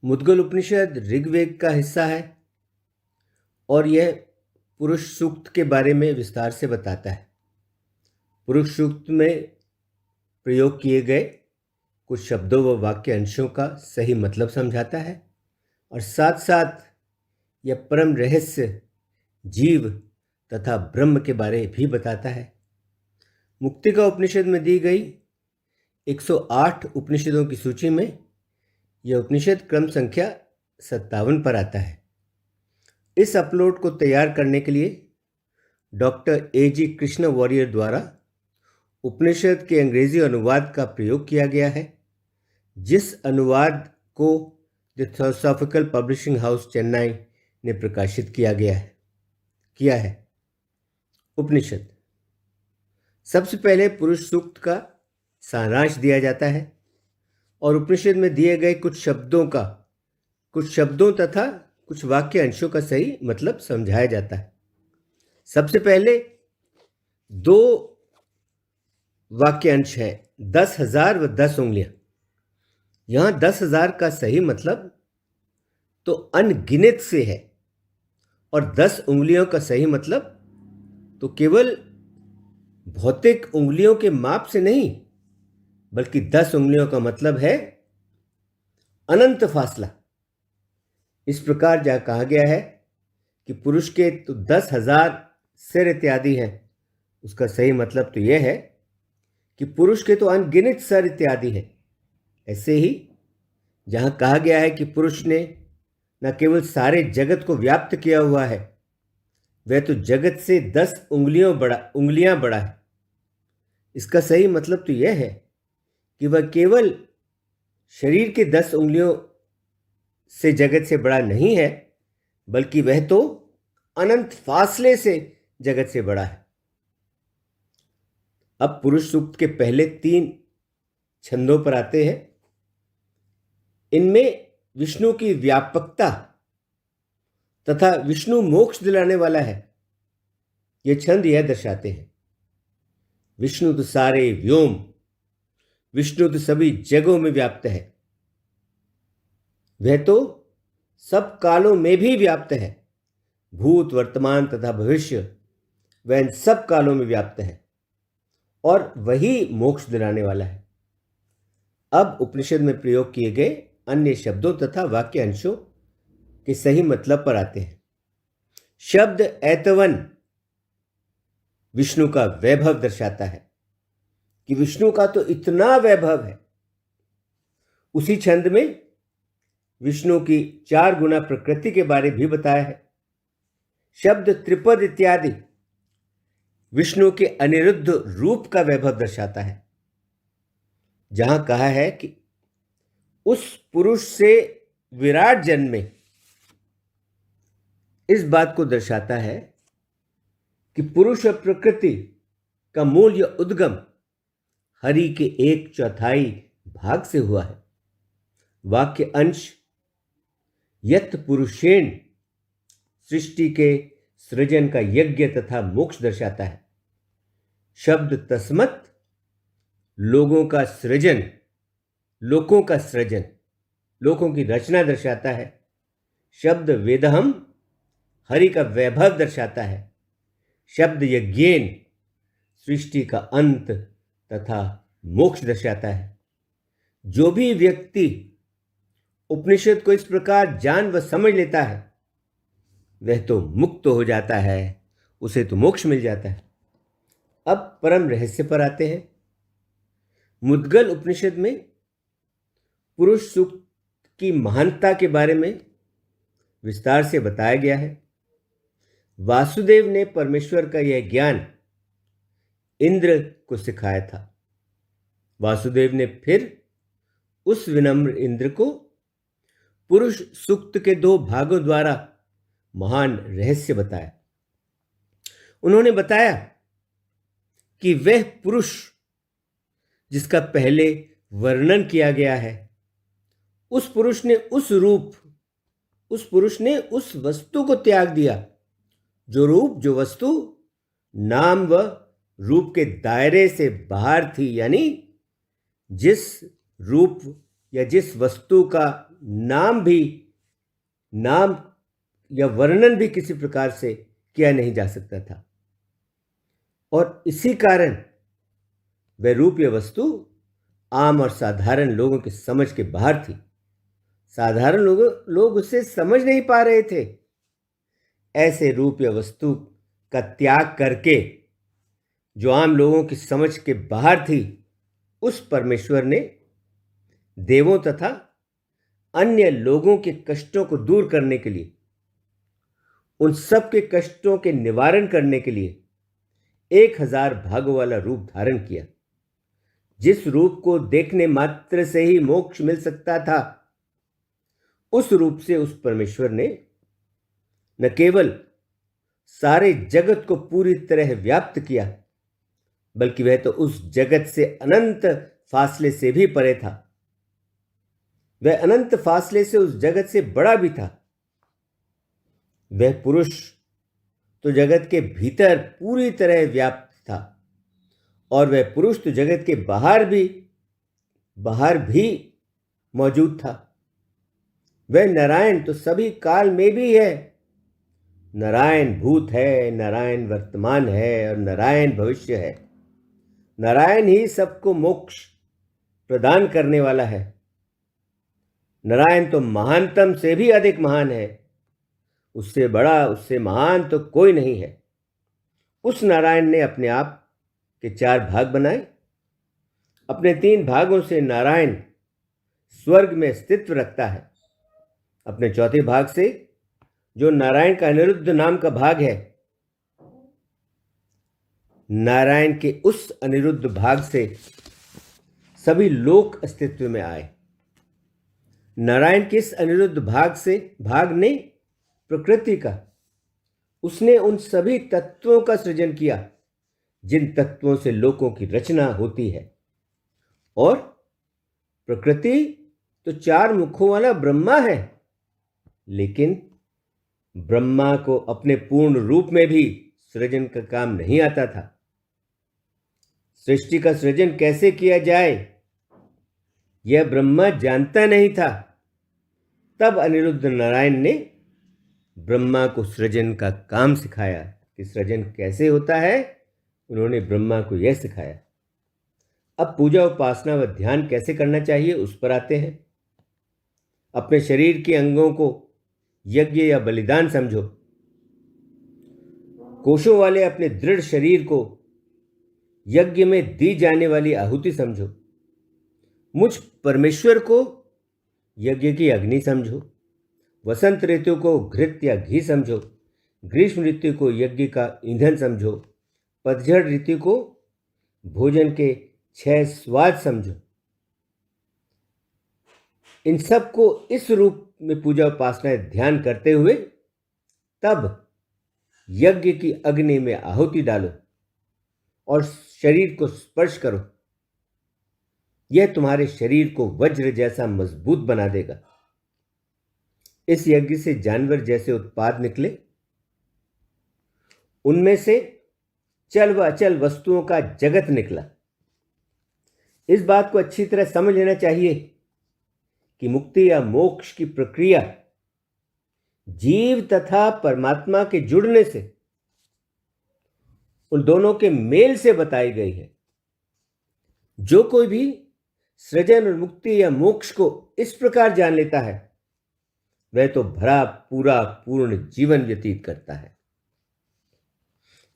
मुद्गल उपनिषद ऋग्वेद का हिस्सा है और यह पुरुष सूक्त के बारे में विस्तार से बताता है। पुरुष सूक्त में प्रयोग किए गए कुछ शब्दों व वाक्य अंशों का सही मतलब समझाता है और साथ साथ यह परम रहस्य जीव तथा ब्रह्म के बारे भी बताता है। मुक्तिका उपनिषद में दी गई 108 उपनिषदों की सूची में यह उपनिषद क्रम संख्या 57 पर आता है। इस अपलोड को तैयार करने के लिए डॉक्टर A.G. कृष्ण वॉरियर द्वारा उपनिषद के अंग्रेजी अनुवाद का प्रयोग किया गया है, जिस अनुवाद को the theosophical publishing house Chennai ने प्रकाशित किया है। उपनिषद सबसे पहले पुरुष सूक्त का सारांश दिया जाता है और उपनिषद में दिए गए कुछ शब्दों तथा कुछ वाक्य अंशों का सही मतलब समझाया जाता है। सबसे पहले 2 वाक्य अंश है 10,000 व 10 उंगलियां। यहां 10,000 का सही मतलब तो अनगिनत से है और 10 उंगलियों का सही मतलब तो केवल भौतिक उंगलियों के माप से नहीं, बल्कि 10 उंगलियों का मतलब है अनंत फासला। इस प्रकार जहाँ कहा गया है कि पुरुष के तो 10,000 सिर इत्यादि हैं, उसका सही मतलब तो यह है कि पुरुष के तो अनगिनत सर इत्यादि है। ऐसे ही जहाँ कहा गया है कि पुरुष ने न केवल सारे जगत को व्याप्त किया हुआ है, वह तो जगत से 10 उंगलियां बड़ा है। इसका सही मतलब तो यह है कि वह केवल शरीर के 10 उंगलियों से जगत से बड़ा नहीं है, बल्कि वह तो अनंत फासले से जगत से बड़ा है। अब पुरुष सूक्त के पहले 3 छंदों पर आते हैं। इनमें विष्णु की व्यापकता तथा विष्णु मोक्ष दिलाने वाला है, ये छंद यह दर्शाते हैं। विष्णु तो सारे व्योम, विष्णु तो सभी जगहों में व्याप्त है, वह तो सब कालों में भी व्याप्त है। भूत, वर्तमान तथा भविष्य वह इन सब कालों में व्याप्त है और वही मोक्ष दिलाने वाला है। अब उपनिषद में प्रयोग किए गए अन्य शब्दों तथा वाक्य अंशों के सही मतलब पर आते हैं। शब्द ऐतवन विष्णु का वैभव दर्शाता है कि विष्णु का तो इतना वैभव है। उसी छंद में विष्णु की 4 गुना प्रकृति के बारे भी बताया है। शब्द त्रिपद इत्यादि विष्णु के अनिरुद्ध रूप का वैभव दर्शाता है। जहां कहा है कि उस पुरुष से विराट जन्मे, इस बात को दर्शाता है कि पुरुष और प्रकृति का मूल या उद्गम हरि के 1/4 भाग से हुआ है। वाक्य अंश यत् पुरुषेण सृष्टि के सृजन का यज्ञ तथा मोक्ष दर्शाता है। शब्द तस्मत् लोगों का सृजन, लोकों की रचना दर्शाता है। शब्द वेदहम हरि का वैभव दर्शाता है। शब्द यज्ञेन सृष्टि का अंत तथा मोक्ष दर्शाता है। जो भी व्यक्ति उपनिषद को इस प्रकार जान व समझ लेता है, वह तो मुक्त हो जाता है, उसे तो मोक्ष मिल जाता है। अब परम रहस्य पर आते हैं। मुद्गल उपनिषद में पुरुष सूक्त की महानता के बारे में विस्तार से बताया गया है। वासुदेव ने परमेश्वर का यह ज्ञान इंद्र को सिखाया था। वासुदेव ने फिर उस विनम्र इंद्र को पुरुष सूक्त के 2 भागों द्वारा महान रहस्य बताया। उन्होंने बताया कि वह पुरुष जिसका पहले वर्णन किया गया है, उस पुरुष ने उस वस्तु को त्याग दिया जो वस्तु नाम व रूप के दायरे से बाहर थी। यानी जिस रूप या जिस वस्तु का नाम या वर्णन भी किसी प्रकार से किया नहीं जा सकता था, और इसी कारण वह रूप या वस्तु आम और साधारण लोगों की समझ के बाहर थी। साधारण लोग उसे समझ नहीं पा रहे थे। ऐसे रूप या वस्तु का त्याग करके जो आम लोगों की समझ के बाहर थी, उस परमेश्वर ने देवों तथा अन्य लोगों के कष्टों को दूर करने के लिए, उन सब के कष्टों के निवारण करने के लिए 1000 भागों वाला रूप धारण किया। जिस रूप को देखने मात्र से ही मोक्ष मिल सकता था, उस रूप से उस परमेश्वर ने न केवल सारे जगत को पूरी तरह व्याप्त किया, बल्कि वह तो उस जगत से अनंत फासले से भी परे था। वह अनंत फासले से उस जगत से बड़ा भी था। वह पुरुष तो जगत के भीतर पूरी तरह व्याप्त था, और वह पुरुष तो जगत के बाहर भी मौजूद था। वह नारायण तो सभी काल में भी है। नारायण भूत है, नारायण वर्तमान है, और नारायण भविष्य है। नारायण ही सबको मोक्ष प्रदान करने वाला है। नारायण तो महानतम से भी अधिक महान है। उससे बड़ा, उससे महान तो कोई नहीं है। उस नारायण ने अपने आप के 4 भाग बनाए। अपने 3 भागों से नारायण स्वर्ग में अस्तित्व रखता है। अपने चौथे भाग से, जो नारायण का अनिरुद्ध नाम का भाग है, नारायण के उस अनिरुद्ध भाग से सभी लोक अस्तित्व में आए। नारायण के इस अनिरुद्ध भाग ने प्रकृति का, उसने उन सभी तत्वों का सृजन किया जिन तत्वों से लोकों की रचना होती है। और प्रकृति तो 4 मुखों वाला ब्रह्मा है, लेकिन ब्रह्मा को अपने पूर्ण रूप में भी सृजन का काम नहीं आता था। सृष्टि का सृजन कैसे किया जाए, यह ब्रह्मा जानता नहीं था। तब अनिरुद्ध नारायण ने ब्रह्मा को सृजन का काम सिखाया कि सृजन कैसे होता है। उन्होंने ब्रह्मा को यह सिखाया। अब पूजा, उपासना व ध्यान कैसे करना चाहिए, उस पर आते हैं। अपने शरीर के अंगों को यज्ञ या बलिदान समझो। कोशों वाले अपने दृढ़ शरीर को यज्ञ में दी जाने वाली आहुति समझो। मुझ परमेश्वर को यज्ञ की अग्नि समझो। वसंत ऋतु को घृत या घी समझो। ग्रीष्म ऋतु को यज्ञ का ईंधन समझो। पतझड़ ऋतु को भोजन के 6 स्वाद समझो। इन सब को इस रूप में पूजा, उपासना, ध्यान करते हुए तब यज्ञ की अग्नि में आहुति डालो और शरीर को स्पर्श करो। यह तुम्हारे शरीर को वज्र जैसा मजबूत बना देगा। इस यज्ञ से जानवर जैसे उत्पाद निकले, उनमें से चल व अचल वस्तुओं का जगत निकला। इस बात को अच्छी तरह समझ लेना चाहिए कि मुक्ति या मोक्ष की प्रक्रिया जीव तथा परमात्मा के जुड़ने से, उन दोनों के मेल से बताई गई है। जो कोई भी सृजन और मुक्ति या मोक्ष को इस प्रकार जान लेता है, वह तो भरा पूरा पूर्ण जीवन व्यतीत करता है।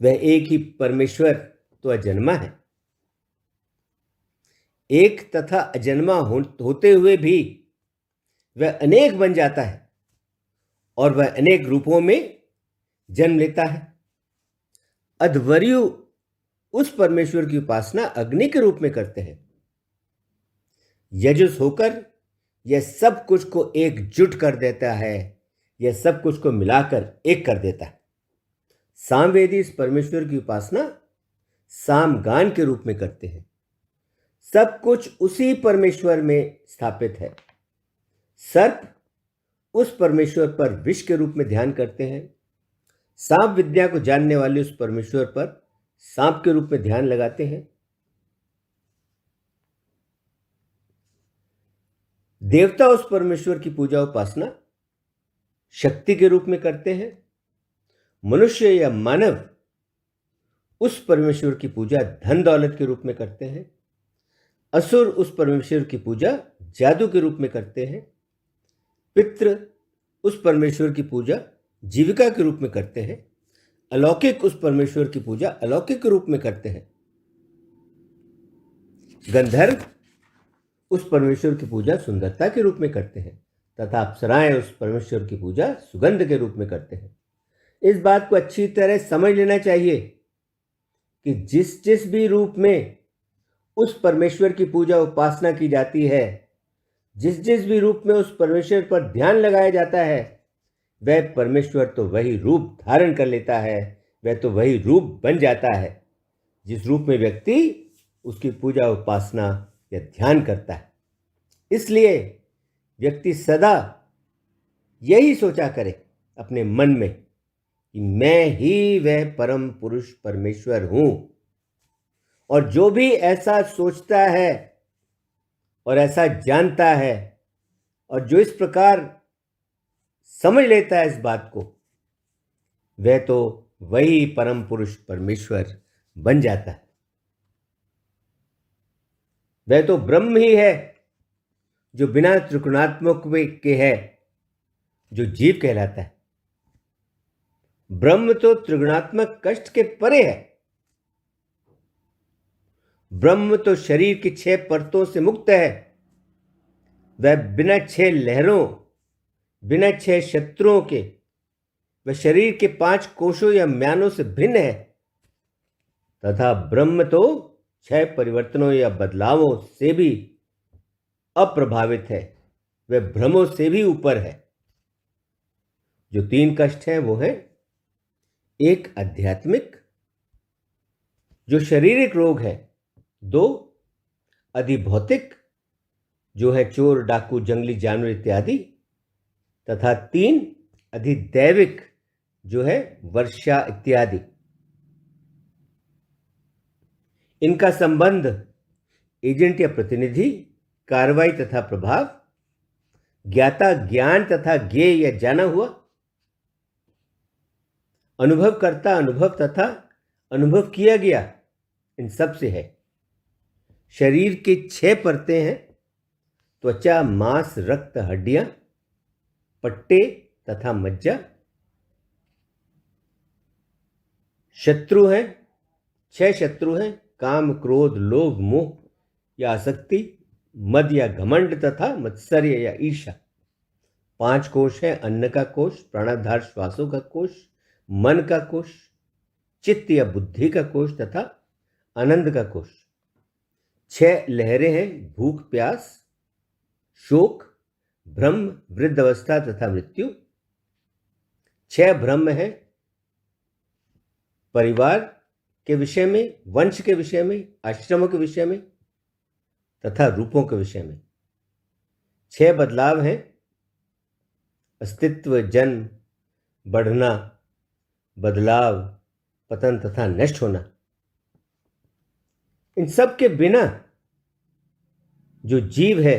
वह एक ही परमेश्वर तो अजन्मा है। एक तथा अजन्मा होते हुए भी वह अनेक बन जाता है और वह अनेक रूपों में जन्म लेता है। अध्वर्यु उस परमेश्वर की उपासना अग्नि के रूप में करते हैं। यजुस होकर यह सब कुछ को एकजुट कर देता है, यह सब कुछ को मिलाकर एक कर देता है। सामवेदी इस परमेश्वर की उपासना सामगान के रूप में करते हैं। सब कुछ उसी परमेश्वर में स्थापित है। सर्प उस परमेश्वर पर विष के रूप में ध्यान करते हैं। सांप विद्या को जानने वाले उस परमेश्वर पर सांप के रूप में ध्यान लगाते हैं। देवता उस परमेश्वर की पूजा उपासना शक्ति के रूप में करते हैं। मनुष्य या मानव उस परमेश्वर की पूजा धन दौलत के रूप में करते हैं। असुर उस परमेश्वर की पूजा जादू के रूप में करते हैं। पितृ उस परमेश्वर की पूजा जीविका के रूप में करते हैं। अलौकिक उस परमेश्वर की पूजा अलौकिक के रूप में करते हैं। गंधर्व उस परमेश्वर की पूजा सुंदरता के रूप में करते हैं तथा अप्सराएं उस परमेश्वर की पूजा सुगंध के रूप में करते हैं। इस बात को अच्छी तरह समझ लेना चाहिए कि जिस जिस भी रूप में उस परमेश्वर की पूजा उपासना की जाती है, जिस जिस भी रूप में उस परमेश्वर पर ध्यान लगाया जाता है, वह परमेश्वर तो वही रूप धारण कर लेता है, वह तो वही रूप बन जाता है जिस रूप में व्यक्ति उसकी पूजा उपासना या ध्यान करता है। इसलिए व्यक्ति सदा यही सोचा करे अपने मन में कि मैं ही वह परम पुरुष परमेश्वर हूं। और जो भी ऐसा सोचता है और ऐसा जानता है और जो इस प्रकार समझ लेता है इस बात को, वह तो वही परम पुरुष परमेश्वर बन जाता है। वह तो ब्रह्म ही है जो बिना त्रिगुणात्मक के है, जो जीव कहलाता है। ब्रह्म तो त्रिगुणात्मक कष्ट के परे है। ब्रह्म तो शरीर की 6 परतों से मुक्त है। वह बिना 6 लहरों, बिना 6 शत्रुओं के, वह शरीर के 5 कोशों या म्यानों से भिन्न है तथा ब्रह्म तो 6 परिवर्तनों या बदलावों से भी अप्रभावित है। वह भ्रमों से भी ऊपर है। जो 3 कष्ट हैं वो है, एक आध्यात्मिक जो शारीरिक रोग है, 2 अधिभौतिक जो है चोर डाकू जंगली जानवर इत्यादि, तथा 3 अधिदैविक जो है वर्षा इत्यादि। इनका संबंध एजेंट या प्रतिनिधि, कार्रवाई तथा प्रभाव, ज्ञाता ज्ञान तथा ज्ञेय या जाना हुआ, अनुभवकर्ता अनुभव तथा अनुभव किया गया, इन सब से है। शरीर की 6 परतें हैं, त्वचा, मांस, रक्त, हड्डियां, पट्टे तथा मज्जा। शत्रु हैं, 6 शत्रु हैं, काम, क्रोध, लोभ, मोह या आसक्ति, मद या घमंड तथा मत्सर्य या ईर्ष्या। 5 कोश है, अन्न का कोश, प्राणाधार श्वासों का कोश, मन का कोश, चित्त या बुद्धि का कोश तथा आनंद का कोश। 6 लहरें हैं, भूख, प्यास, शोक, भ्रम, वृद्धावस्था तथा मृत्यु। 6 भ्रम है, परिवार के विषय में, वंश के विषय में, आश्रमों के विषय में तथा रूपों के विषय में। 6 बदलाव हैं, अस्तित्व, जन्म, बढ़ना, बदलाव, पतन तथा नष्ट होना। इन सब के बिना जो जीव है,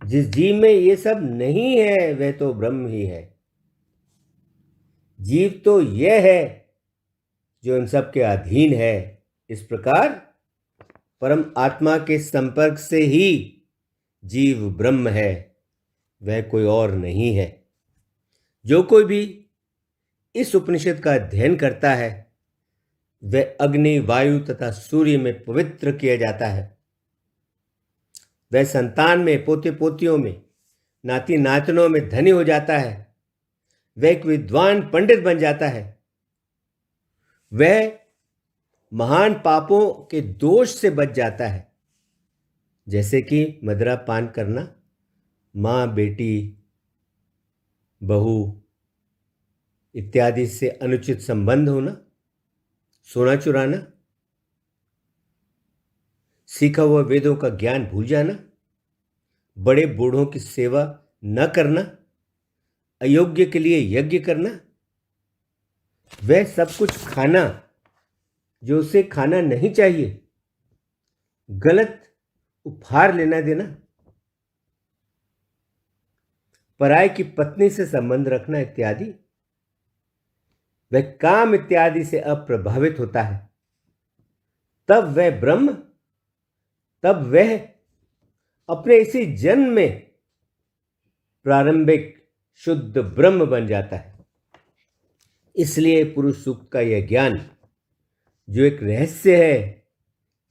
जिस जीव में ये सब नहीं है, वह तो ब्रह्म ही है। जीव तो यह है जो इन सब के अधीन है। इस प्रकार परम आत्मा के संपर्क से ही जीव ब्रह्म है, वह कोई और नहीं है। जो कोई भी इस उपनिषद का अध्ययन करता है, वह अग्नि, वायु तथा सूर्य में पवित्र किया जाता है। वह संतान में, पोते पोतियों में, नाती नातनों में धनी हो जाता है। वह एक विद्वान पंडित बन जाता है। वह महान पापों के दोष से बच जाता है, जैसे कि मदिरा पान करना, माँ बेटी बहू इत्यादि से अनुचित संबंध होना, सोना चुराना, सीखा हुआ वेदों का ज्ञान भूल जाना, बड़े बूढ़ों की सेवा न करना, अयोग्य के लिए यज्ञ करना, वह सब कुछ खाना जो उसे खाना नहीं चाहिए, गलत उपहार लेना देना, पराई की पत्नी से संबंध रखना इत्यादि, वह काम इत्यादि से अप्रभावित होता है, तब वह अपने इसी जन्म में प्रारंभिक शुद्ध ब्रह्म बन जाता है। इसलिए पुरुष सूक्त का यह ज्ञान जो एक रहस्य है,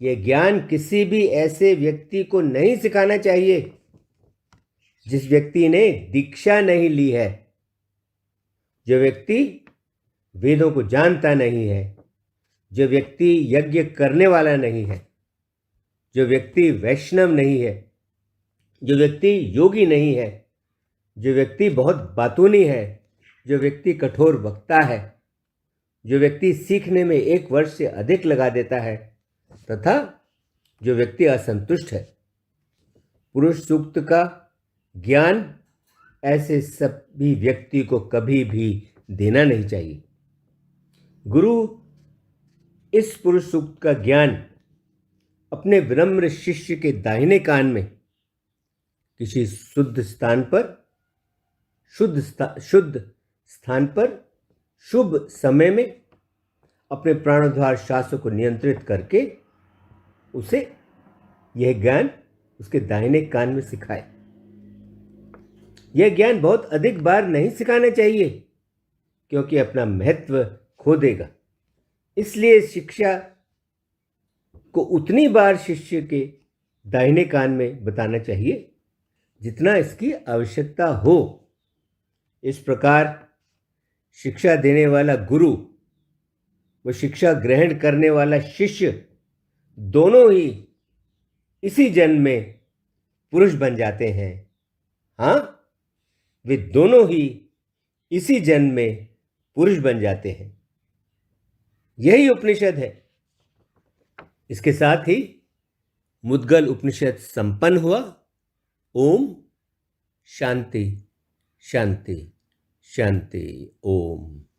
यह ज्ञान किसी भी ऐसे व्यक्ति को नहीं सिखाना चाहिए जिस व्यक्ति ने दीक्षा नहीं ली है, जो व्यक्ति वेदों को जानता नहीं है, जो व्यक्ति यज्ञ करने वाला नहीं है, जो व्यक्ति वैष्णव नहीं है, जो व्यक्ति योगी नहीं है, जो व्यक्ति बहुत बातूनी है, जो व्यक्ति कठोर वक्ता है, जो व्यक्ति सीखने में 1 वर्ष से अधिक लगा देता है, तथा जो व्यक्ति असंतुष्ट है। पुरुष सूक्त का ज्ञान ऐसे सभी व्यक्ति को कभी भी देना नहीं चाहिए। गुरु इस पुरुष सूक्त का ज्ञान अपने विनम्र शिष्य के दाहिने कान में किसी शुद्ध स्थान पर शुभ समय में अपने प्राणोद्वार श्वासों को नियंत्रित करके उसे यह ज्ञान उसके दाहिने कान में सिखाए। यह ज्ञान बहुत अधिक बार नहीं सिखाना चाहिए, क्योंकि अपना महत्व खो देगा। इसलिए शिक्षा को उतनी बार शिष्य के दाहिने कान में बताना चाहिए जितना इसकी आवश्यकता हो। इस प्रकार शिक्षा देने वाला गुरु व शिक्षा ग्रहण करने वाला शिष्य दोनों ही इसी जन्म में पुरुष बन जाते हैं। हाँ, वे दोनों ही इसी जन्म में पुरुष बन जाते हैं। यही उपनिषद है। इसके साथ ही मुद्गल उपनिषद संपन्न हुआ। ओम शांति शांति शांति। ओम।